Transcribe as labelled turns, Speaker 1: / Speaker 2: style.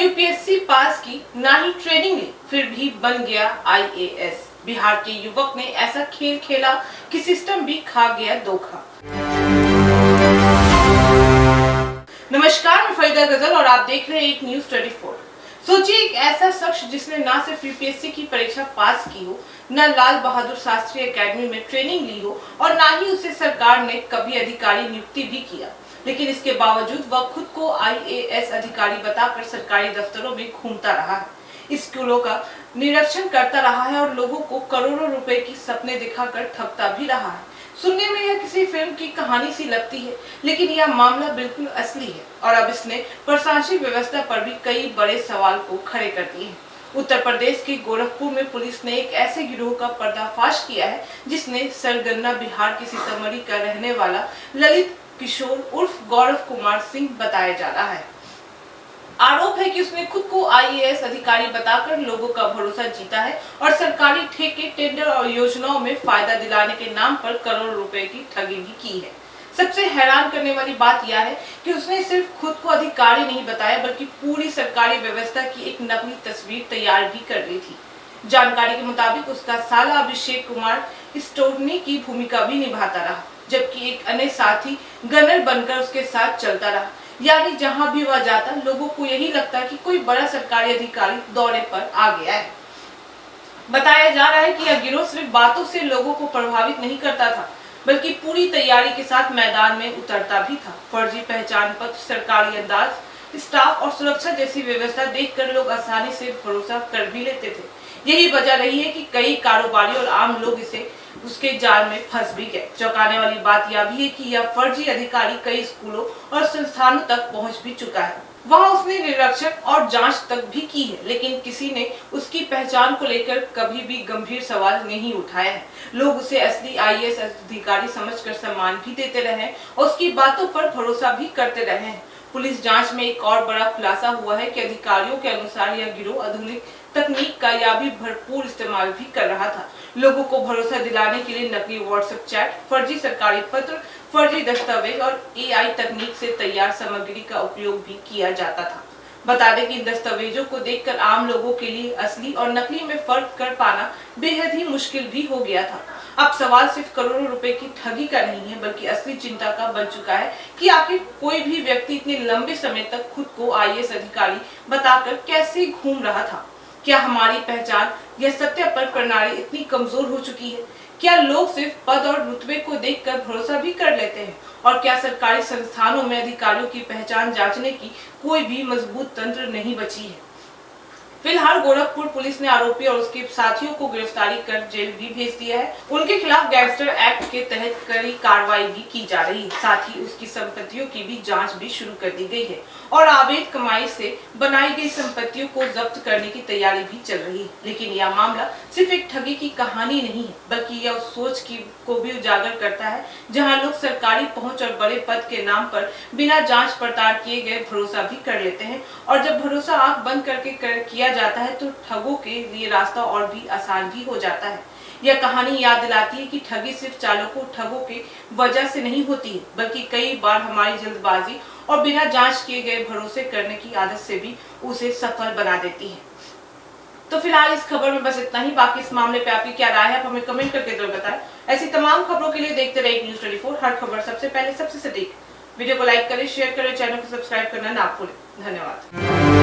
Speaker 1: UPSC पास की, ना ही training ली, फिर भी बन गया आईएएस। बिहार के युवक ने ऐसा खेल खेला कि सिस्टम भी खा गया धोखा। नमस्कार, मैं फरीदा गजल और आप देख रहे हैं एक न्यूज 24। सोचिए, एक ऐसा शख्स जिसने ना सिर्फ यूपीएससी की परीक्षा पास की हो, न लाल बहादुर शास्त्री एकेडमी में ट्रेनिंग ली हो और ना ही उसे सरकार ने कभी अधिकारी नियुक्ति भी किया, लेकिन इसके बावजूद वह खुद को आईएएस अधिकारी बताकर सरकारी दफ्तरों में घूमता रहा है, स्कूलों का निरीक्षण करता रहा है और लोगों को करोड़ों रुपए की सपने दिखाकर ठगता भी रहा है। सुनने में यह किसी फिल्म की कहानी सी लगती है, लेकिन यह मामला बिल्कुल असली है और अब इसने प्रशासनिक व्यवस्था पर भी कई बड़े सवाल को खड़े कर दिए हैं। उत्तर प्रदेश के गोरखपुर में पुलिस ने एक ऐसे गिरोह का पर्दाफाश किया है जिसने सरगना बिहार के सीतामढ़ी का रहने वाला ललित किशोर उर्फ गौरव कुमार सिंह बताया जा रहा है। आरोप है कि उसने खुद को आईएएस अधिकारी बताकर लोगों का भरोसा जीता है और सरकारी ठेके, टेंडर और योजनाओं में फायदा दिलाने के नाम पर करोड़ों रुपए की ठगी भी की है। सबसे हैरान करने वाली बात यह है कि उसने सिर्फ खुद को अधिकारी नहीं बताया, बल्कि पूरी सरकारी व्यवस्था की एक नकली तस्वीर तैयार भी कर ली थी। जानकारी के मुताबिक उसका साला अभिषेक कुमार स्टोरनी की भूमिका भी निभाता रहा, जबकि एक अन्य साथी गनर बनकर उसके साथ चलता रहा। यानी जहां भी वह जाता, लोगों को यही लगता कि कोई बड़ा सरकारी अधिकारी दौरे पर आ गया है। बताया जा रहा है कि यह गिरोह सिर्फ बातों से लोगों को प्रभावित नहीं करता था, बल्कि पूरी तैयारी के साथ मैदान में उतरता भी था। फर्जी पहचान पत्र, सरकारी अंदाज, स्टाफ और सुरक्षा जैसी व्यवस्था देखकर लोग आसानी से भरोसा कर भी लेते थे। यही वजह रही है कि कई कारोबारी और आम लोग उसके जाल में फंस भी गए। चौंकाने वाली बात यह भी है कि यह फर्जी अधिकारी कई स्कूलों और संस्थानों तक पहुंच भी चुका है। वहां उसने निरीक्षण और जांच तक भी की है, लेकिन किसी ने उसकी पहचान को लेकर कभी भी गंभीर सवाल नहीं उठाया है। लोग उसे असली आईएएस अधिकारी समझकर सम्मान भी देते रहे और उसकी बातों पर भरोसा भी करते रहे हैं। पुलिस जांच में एक और बड़ा खुलासा हुआ है कि अधिकारियों के अनुसार यह गिरोह आधुनिक तकनीक का या भी भरपूर इस्तेमाल भी कर रहा था। लोगों को भरोसा दिलाने के लिए नकली व्हाट्सएप चैट, फर्जी सरकारी पत्र, फर्जी दस्तावेज और एआई तकनीक से तैयार सामग्री का उपयोग भी किया जाता था। बता दें कि इन दस्तावेजों को देखकर आम लोगों के लिए असली और नकली में फर्क कर पाना बेहद ही मुश्किल भी हो गया था। अब सवाल सिर्फ करोड़ों रुपए की ठगी का नहीं है, बल्कि असली चिंता का बन चुका है कि आखिर कोई भी व्यक्ति इतने लंबे समय तक खुद को आईएएस अधिकारी बताकर कैसे घूम रहा था। क्या हमारी पहचान या सत्यापन प्रणाली इतनी कमजोर हो चुकी है? क्या लोग सिर्फ पद और रुतबे को देखकर भरोसा भी कर लेते हैं? और क्या सरकारी संस्थानों में अधिकारियों की पहचान जांचने की कोई भी मजबूत तंत्र नहीं बची है? फिलहाल गोरखपुर पुलिस ने आरोपी और उसके साथियों को गिरफ्तारी कर जेल भी भेज दिया है। उनके खिलाफ गैंगस्टर एक्ट के तहत कड़ी कार्रवाई भी की जा रही है। साथ ही उसकी संपत्तियों की भी जांच भी शुरू कर दी गई है और अवैध कमाई से बनाई गई संपत्तियों को जब्त करने की तैयारी भी चल रही है। लेकिन यह मामला सिर्फ एक ठगी की कहानी नहीं है, बल्कि यह उस सोच को भी उजागर करता है जहाँ लोग सरकारी पहुँच और बड़े पद के नाम पर बिना जाँच पड़ताल किए गए भरोसा भी कर लेते हैं, और जब भरोसा आंख बंद करके किया जाता है तो ठगों के लिए रास्ता और भी आसान भी हो जाता है। यह कहानी याद दिलाती है कि ठगी सिर्फ चालकों ठगों की वजह से नहीं होती है, बल्कि कई बार हमारी जल्दबाजी और बिना जांच किए गए भरोसे करने की आदत से भी उसे सफल बना देती है। तो फिलहाल इस खबर में बस इतना ही। बाकी इस मामले पे आपकी क्या राय है, आप हमें कमेंट करके जरूर बताएं। ऐसी तमाम खबरों के लिए देखते रहिए न्यूज 24, हर खबर सबसे पहले सबसे सटीक। वीडियो को लाइक करें, शेयर करें, चैनल को सब्सक्राइब करना ना भूलें। धन्यवाद।